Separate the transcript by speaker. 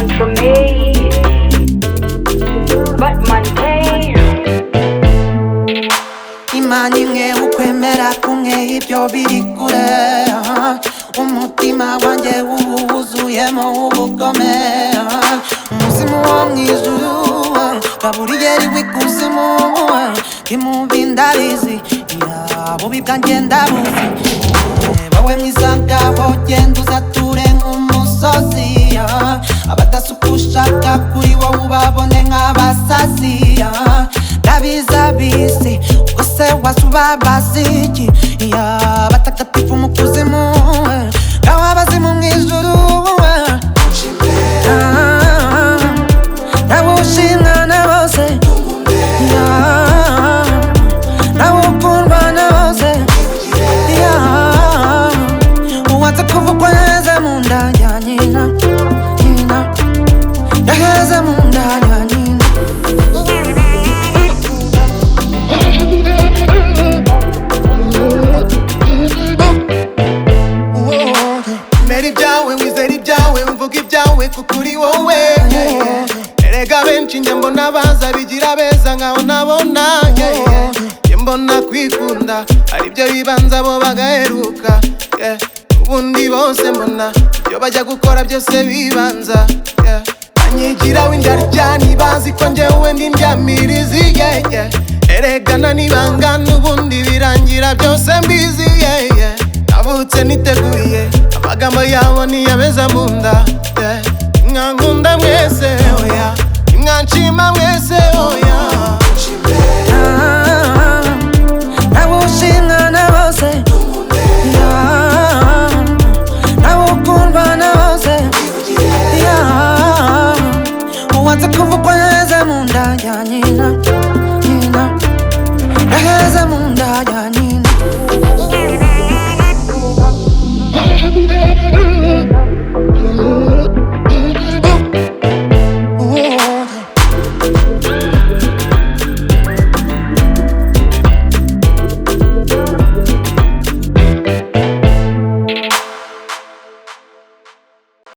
Speaker 1: want from me, but maintain.
Speaker 2: Imana imwe ukwemera kumwe ibyo biri kure, umutima wanjye wuzuyemo ubugome, umuzimu wo mwijuru kaburiye w'ikuzimu, imumbi ndabizi bubi bwanjye ndabuzi, wowe mwiza ngabo genda uzature nk'umusozi, abadasukushaka kuri wowe ubabone nk'abasazi, ndabizi use wasuba basiki, batakatifu mu kuzimu ngaho abazimu mwijuru, nabushimwa na bose, nabukundwa na bose, uwanze kuvugwa yahaze munda yanyina, yahaze munda yanyina.
Speaker 3: Mera ibyawe wizera ibyawe uvuga ibyawe kuko uri wowe, erega benshi njye mbona baza bigira beza nkaho nabona, njye mbona kwikunda ari byo bibanza bo bagaheruka, ubundi bose mbona ibyo bajya gukora byose bibanza, banyigira w'indyarya ntibazi ko njyewe ndi ndyamirizi, eregana nibanga n'ubundi birangira byose mbizi, navutse niteguye amagambo yabo niyabeza munda, mwankunda mwese oya, mwanshima mwese oya,
Speaker 2: nabushimwa na bose, nabukundwa na bose, uwanze kuvugwa yahaze munda yanyina, yahaze munda yanyina.